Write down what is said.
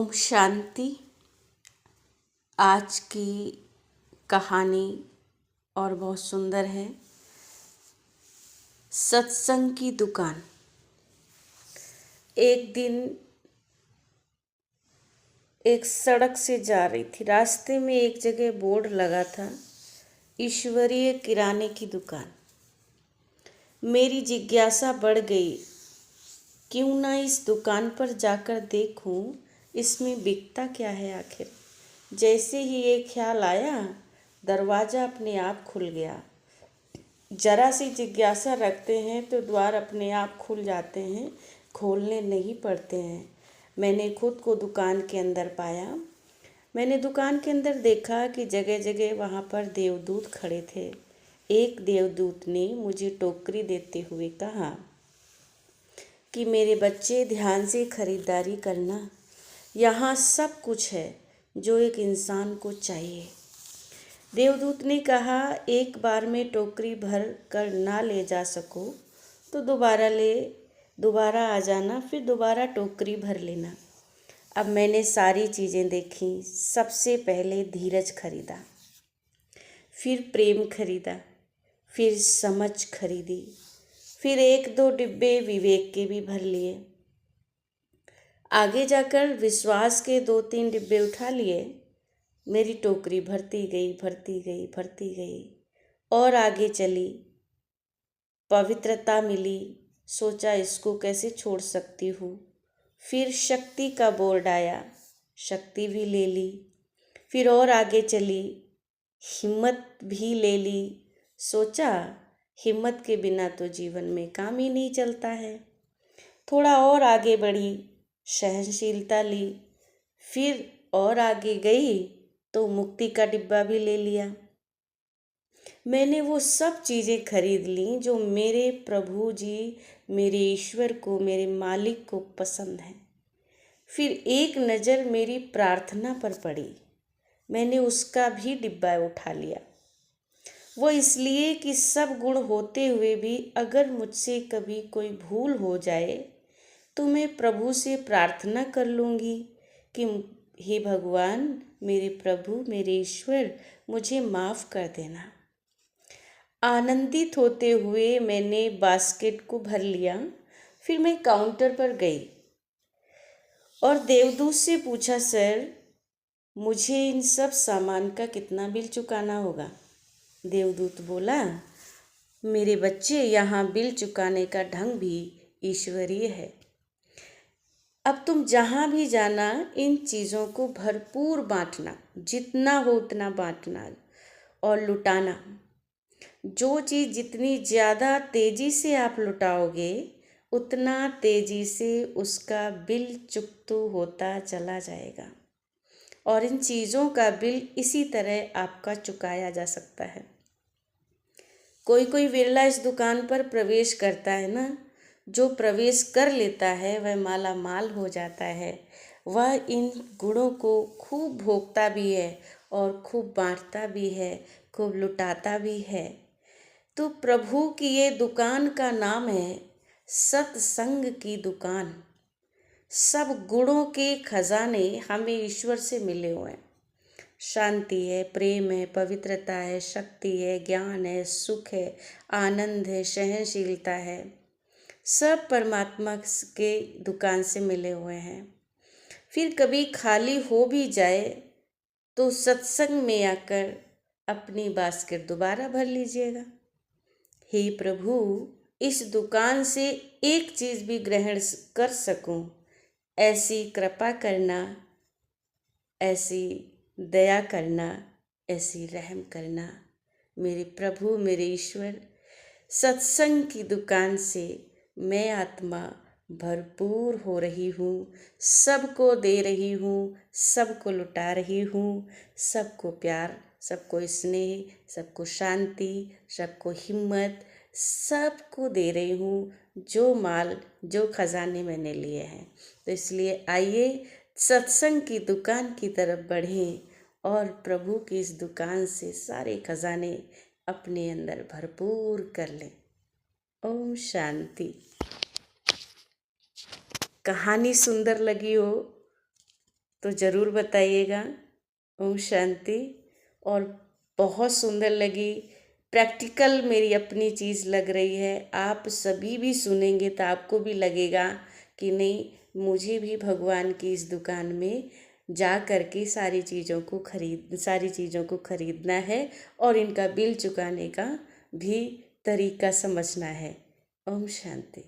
ओम शांति। आज की कहानी और बहुत सुंदर है। सत्संग की दुकान। एक दिन एक सड़क से जा रही थी। रास्ते में एक जगह बोर्ड लगा था, ईश्वरीय किराने की दुकान। मेरी जिज्ञासा बढ़ गई, क्यों ना इस दुकान पर जाकर देखूं इसमें बिकता क्या है आखिर। जैसे ही ये ख्याल आया, दरवाज़ा अपने आप खुल गया। जरा सी जिज्ञासा रखते हैं तो द्वार अपने आप खुल जाते हैं, खोलने नहीं पड़ते हैं। मैंने खुद को दुकान के अंदर पाया। मैंने दुकान के अंदर देखा कि जगह जगह वहाँ पर देवदूत खड़े थे। एक देवदूत ने मुझे टोकरी देते हुए कहा कि मेरे बच्चे ध्यान से खरीदारी करना, यहाँ सब कुछ है जो एक इंसान को चाहिए। देवदूत ने कहा, एक बार में टोकरी भर कर ना ले जा सको तो दोबारा आ जाना, फिर दोबारा टोकरी भर लेना। अब मैंने सारी चीज़ें देखी। सबसे पहले धीरज खरीदा, फिर प्रेम खरीदा, फिर समझ खरीदी, फिर एक दो डिब्बे विवेक के भी भर लिए। आगे जाकर विश्वास के 2-3 डिब्बे उठा लिए। मेरी टोकरी भरती गई, भरती गई, भरती गई और आगे चली। पवित्रता मिली, सोचा इसको कैसे छोड़ सकती हूँ। फिर शक्ति का बोर्ड आया, शक्ति भी ले ली। फिर और आगे चली, हिम्मत भी ले ली। सोचा हिम्मत के बिना तो जीवन में काम ही नहीं चलता है। थोड़ा और आगे बढ़ी, सहनशीलता ली। फिर और आगे गई तो मुक्ति का डिब्बा भी ले लिया। मैंने वो सब चीज़ें खरीद ली जो मेरे प्रभु जी, मेरे ईश्वर को, मेरे मालिक को पसंद है। फिर एक नज़र मेरी प्रार्थना पर पड़ी। मैंने उसका भी डिब्बा उठा लिया। वो इसलिए कि सब गुण होते हुए भी अगर मुझसे कभी कोई भूल हो जाए तो मैं प्रभु से प्रार्थना कर लूँगी कि हे भगवान, मेरे प्रभु, मेरे ईश्वर, मुझे माफ़ कर देना। आनंदित होते हुए मैंने बास्केट को भर लिया। फिर मैं काउंटर पर गई और देवदूत से पूछा, सर, मुझे इन सब सामान का कितना बिल चुकाना होगा? देवदूत बोला, मेरे बच्चे, यहाँ बिल चुकाने का ढंग भी ईश्वरीय है। अब तुम जहाँ भी जाना, इन चीज़ों को भरपूर बांटना, जितना हो उतना बांटना और लुटाना। जो चीज़ जितनी ज़्यादा तेज़ी से आप लुटाओगे, उतना तेज़ी से उसका बिल चुकता होता चला जाएगा। और इन चीज़ों का बिल इसी तरह आपका चुकाया जा सकता है। कोई कोई विरला इस दुकान पर प्रवेश करता है ना। जो प्रवेश कर लेता है वह माला माल हो जाता है। वह इन गुणों को खूब भोगता भी है और खूब बांटता भी है, खूब लुटाता भी है। तो प्रभु की ये दुकान का नाम है सत्संग की दुकान। सब गुणों के खजाने हमें ईश्वर से मिले हुए हैं। शांति है, प्रेम है, पवित्रता है, शक्ति है, ज्ञान है, सुख है, आनंद है, सहनशीलता है। सब परमात्मा के दुकान से मिले हुए हैं। फिर कभी खाली हो भी जाए तो सत्संग में आकर अपनी बास्केट दोबारा भर लीजिएगा। हे प्रभु, इस दुकान से एक चीज़ भी ग्रहण कर सकूं, ऐसी कृपा करना, ऐसी दया करना, ऐसी रहम करना। मेरे प्रभु, मेरे ईश्वर, सत्संग की दुकान से मैं आत्मा भरपूर हो रही हूँ, सबको दे रही हूँ, सबको लुटा रही हूँ, सबको प्यार, सबको स्नेह, सबको शांति, सबको हिम्मत, सबको दे रही हूँ, जो माल, जो खजाने मैंने लिए हैं। तो इसलिए आइए सत्संग की दुकान की तरफ बढ़ें और प्रभु की इस दुकान से सारे खजाने अपने अंदर भरपूर कर लें। ओम शांति। कहानी सुंदर लगी हो तो ज़रूर बताइएगा। ओम शांति। और बहुत सुंदर लगी, प्रैक्टिकल मेरी अपनी चीज़ लग रही है। आप सभी भी सुनेंगे तो आपको भी लगेगा कि नहीं, मुझे भी भगवान की इस दुकान में जा कर के सारी चीज़ों को खरीदना है और इनका बिल चुकाने का भी तरीका समझना है। ओम शांति।